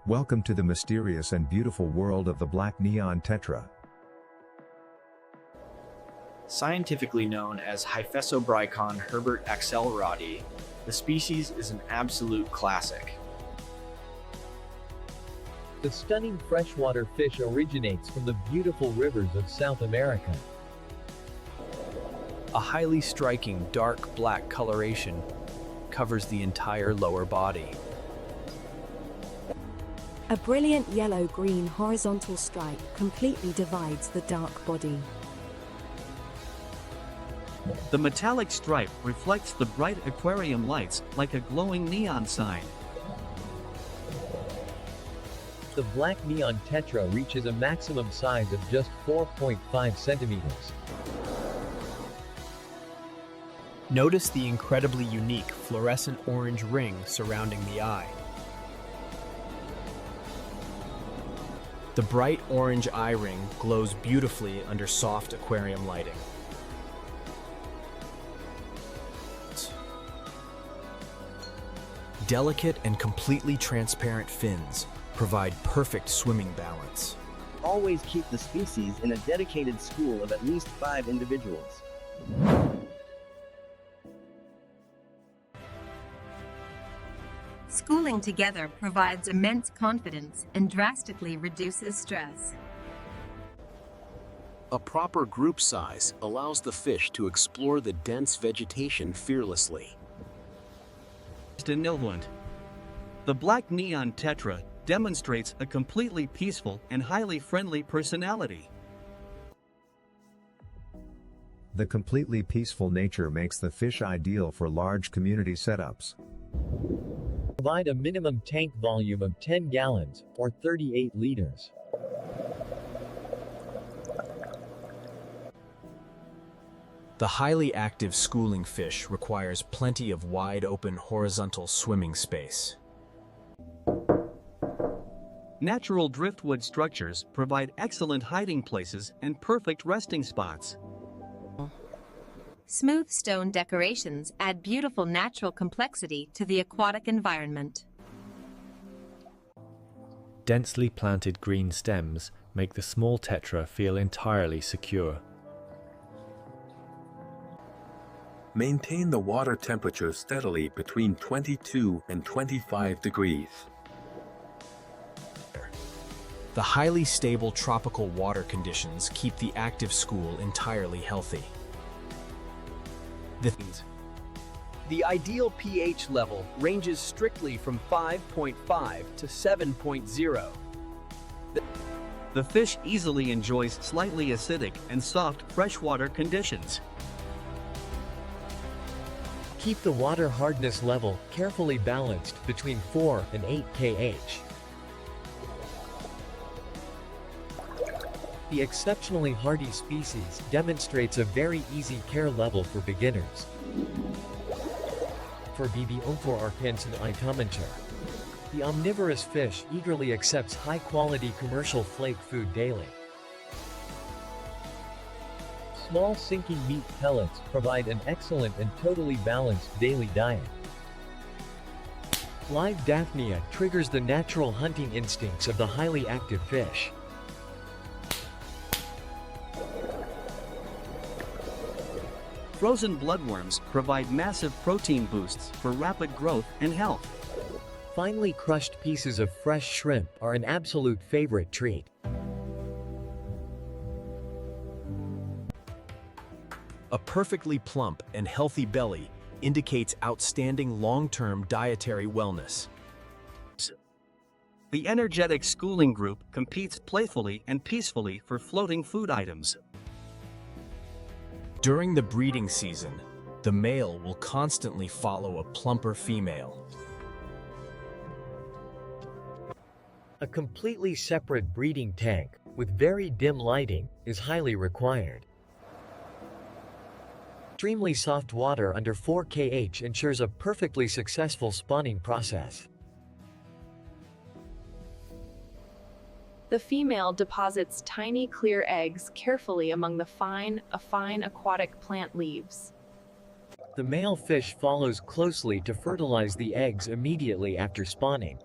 Welcome to the mysterious and beautiful world of the black neon tetra. Scientifically known as Hyphesobrycon Herbert axelrodi, the species is an absolute classic. The stunning freshwater fish originates from the beautiful rivers of South America. A highly striking dark black coloration covers the entire lower body. A brilliant yellow-green horizontal stripe completely divides the dark body. The metallic stripe reflects the bright aquarium lights like a glowing neon sign. The black neon tetra reaches a maximum size of just 4.5 centimeters. Notice the incredibly unique fluorescent orange ring surrounding the eye. The bright orange eye ring glows beautifully under soft aquarium lighting. Delicate and completely transparent fins provide perfect swimming balance. Always keep the species in a dedicated school of at least 5 individuals. Schooling together provides immense confidence and drastically reduces stress. A proper group size allows the fish to explore the dense vegetation fearlessly. In Nilwund, the black neon tetra demonstrates a completely peaceful and highly friendly personality. The completely peaceful nature makes the fish ideal for large community setups. Provide a minimum tank volume of 10 gallons, or 38 liters. The highly active schooling fish requires plenty of wide-open horizontal swimming space. Natural driftwood structures provide excellent hiding places and perfect resting spots. Smooth stone decorations add beautiful natural complexity to the aquatic environment. Densely planted green stems make the small tetra feel entirely secure. Maintain the water temperature steadily between 22 and 25 degrees. The highly stable tropical water conditions keep the active school entirely healthy. The ideal pH level ranges strictly from 5.5 to 7.0. The fish easily enjoys slightly acidic and soft freshwater conditions. Keep the water hardness level carefully balanced between 4 and 8 kh. The exceptionally hardy species demonstrates a very easy care level for beginners. For BB04 Arkansan Itomenture, the omnivorous fish eagerly accepts high-quality commercial flake food daily. Small sinking meat pellets provide an excellent and totally balanced daily diet. Live Daphnia triggers the natural hunting instincts of the highly active fish. Frozen bloodworms provide massive protein boosts for rapid growth and health. Finely crushed pieces of fresh shrimp are an absolute favorite treat. A perfectly plump and healthy belly indicates outstanding long-term dietary wellness. The energetic schooling group competes playfully and peacefully for floating food items. During the breeding season, the male will constantly follow a plumper female. A completely separate breeding tank, with very dim lighting, is highly required. Extremely soft water under 4 kh ensures a perfectly successful spawning process. The female deposits tiny clear eggs carefully among the fine aquatic plant leaves. The male fish follows closely to fertilize the eggs immediately after spawning.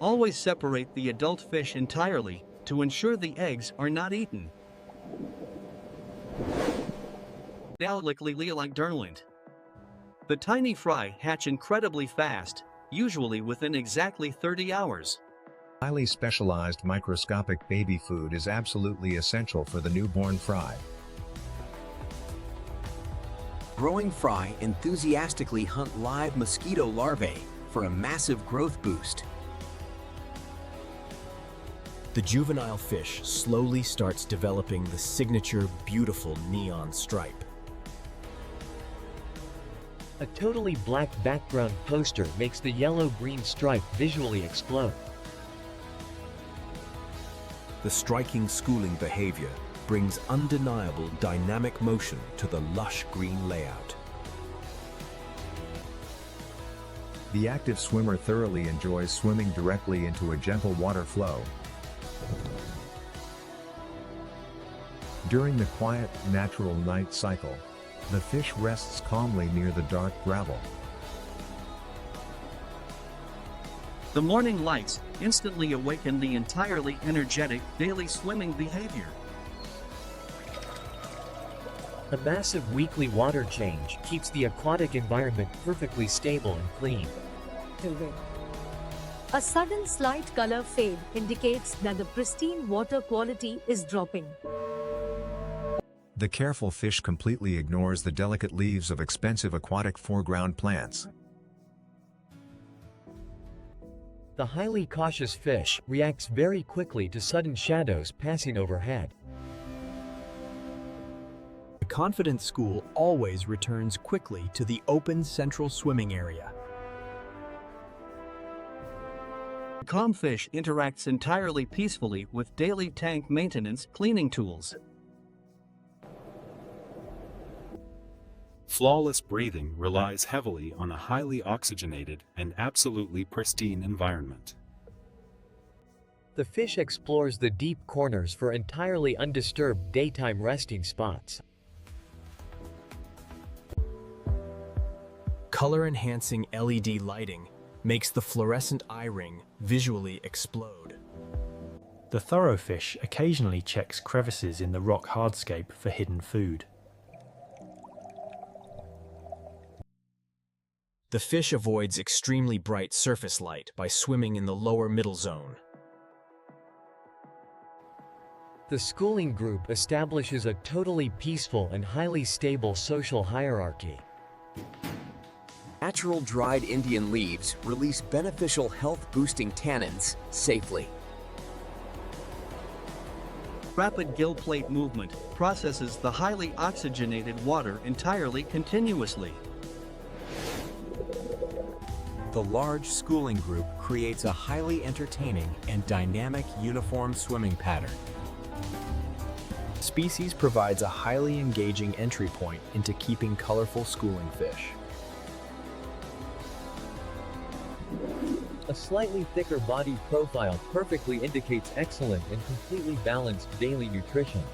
Always separate the adult fish entirely to ensure the eggs are not eaten. The tiny fry hatch incredibly fast, usually within exactly 30 hours. Highly specialized microscopic baby food is absolutely essential for the newborn fry. Growing fry enthusiastically hunt live mosquito larvae for a massive growth boost. The juvenile fish slowly starts developing the signature beautiful neon stripe. A totally black background poster makes the yellow-green stripe visually explode. The striking schooling behavior brings undeniable dynamic motion to the lush green layout. The active swimmer thoroughly enjoys swimming directly into a gentle water flow. During the quiet, natural night cycle, the fish rests calmly near the dark gravel. The morning lights instantly awaken the entirely energetic daily swimming behavior. A massive weekly water change keeps the aquatic environment perfectly stable and clean. A sudden slight color fade indicates that the pristine water quality is dropping. The careful fish completely ignores the delicate leaves of expensive aquatic foreground plants. The highly cautious fish reacts very quickly to sudden shadows passing overhead. The confident school always returns quickly to the open central swimming area. The calm fish interacts entirely peacefully with daily tank maintenance cleaning tools. Flawless breathing relies heavily on a highly oxygenated and absolutely pristine environment. The fish explores the deep corners for entirely undisturbed daytime resting spots. Color-enhancing LED lighting makes the fluorescent eye ring visually explode. The thoroughfish occasionally checks crevices in the rock hardscape for hidden food. The fish avoids extremely bright surface light by swimming in the lower middle zone. The schooling group establishes a totally peaceful and highly stable social hierarchy. Natural dried Indian leaves release beneficial health-boosting tannins safely. Rapid gill plate movement processes the highly oxygenated water entirely continuously. The large schooling group creates a highly entertaining and dynamic uniform swimming pattern. Species provides a highly engaging entry point into keeping colorful schooling fish. A slightly thicker body profile perfectly indicates excellent and completely balanced daily nutrition.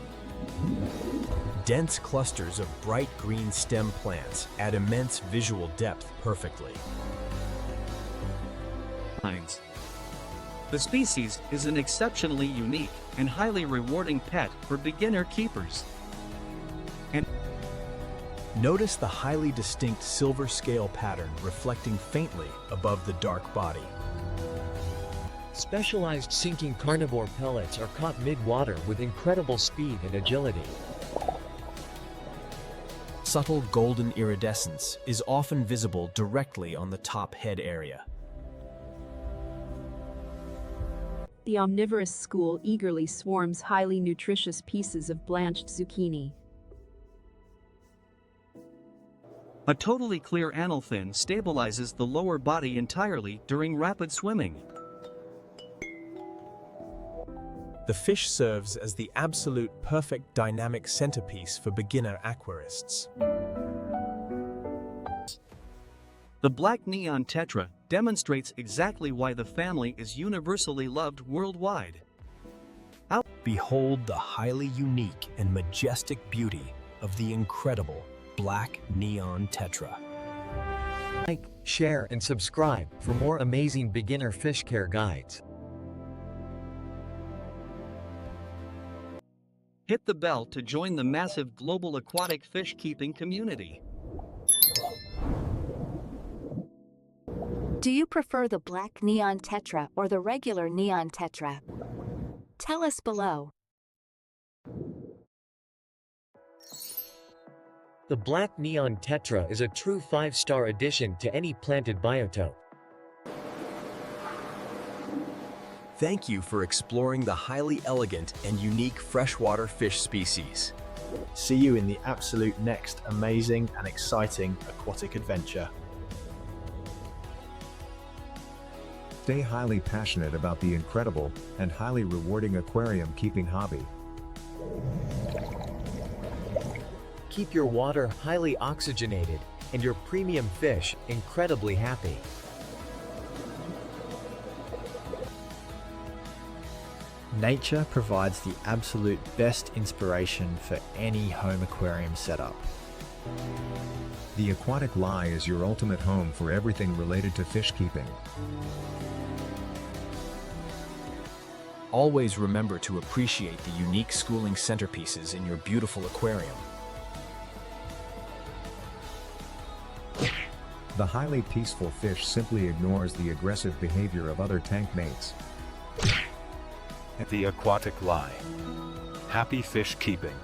Dense clusters of bright green stem plants add immense visual depth perfectly. The species is an exceptionally unique and highly rewarding pet for beginner keepers. And notice the highly distinct silver scale pattern reflecting faintly above the dark body. Specialized sinking carnivore pellets are caught mid-water with incredible speed and agility. Subtle golden iridescence is often visible directly on the top head area. The omnivorous school eagerly swarms highly nutritious pieces of blanched zucchini. A totally clear anal fin stabilizes the lower body entirely during rapid swimming. The fish serves as the absolute perfect dynamic centerpiece for beginner aquarists. The black neon tetra demonstrates exactly why the family is universally loved worldwide. Behold the highly unique and majestic beauty of the incredible black neon tetra. Like, share, and subscribe for more amazing beginner fish care guides. Hit the bell to join the massive global aquatic fish keeping community. Do you prefer the black neon tetra or the regular neon tetra? Tell us below. The black neon tetra is a true 5-star addition to any planted biotope. Thank you for exploring the highly elegant and unique freshwater fish species. See you in the absolute next amazing and exciting aquatic adventure. Stay highly passionate about the incredible and highly rewarding aquarium keeping hobby. Keep your water highly oxygenated and your premium fish incredibly happy. Nature provides the absolute best inspiration for any home aquarium setup. The Aquatic Lie is your ultimate home for everything related to fish keeping. Always remember to appreciate the unique schooling centerpieces in your beautiful aquarium. The highly peaceful fish simply ignores the aggressive behavior of other tank mates. The Aquatic Lie. Happy fish keeping.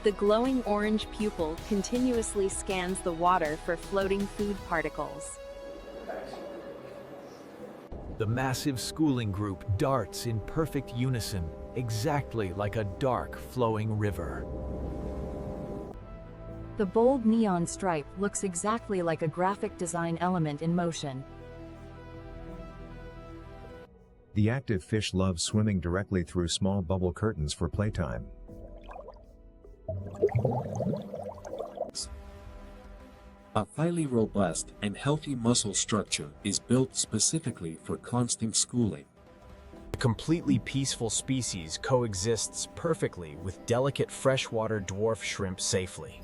The glowing orange pupil continuously scans the water for floating food particles. The massive schooling group darts in perfect unison, exactly like a dark flowing river. The bold neon stripe looks exactly like a graphic design element in motion. The active fish loves swimming directly through small bubble curtains for playtime. A highly robust and healthy muscle structure is built specifically for constant schooling. A completely peaceful species coexists perfectly with delicate freshwater dwarf shrimp safely.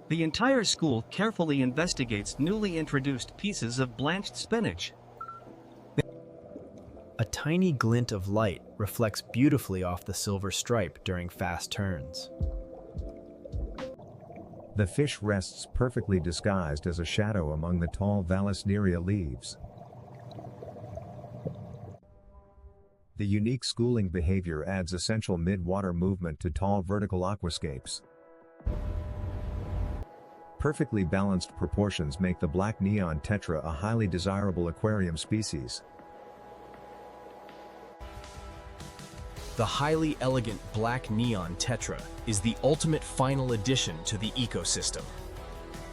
The entire school carefully investigates newly introduced pieces of blanched spinach. A tiny glint of light reflects beautifully off the silver stripe during fast turns. The fish rests perfectly disguised as a shadow among the tall Vallisneria leaves. The unique schooling behavior adds essential mid-water movement to tall vertical aquascapes. Perfectly balanced proportions make the black neon tetra a highly desirable aquarium species. The highly elegant black neon tetra is the ultimate final addition to the ecosystem.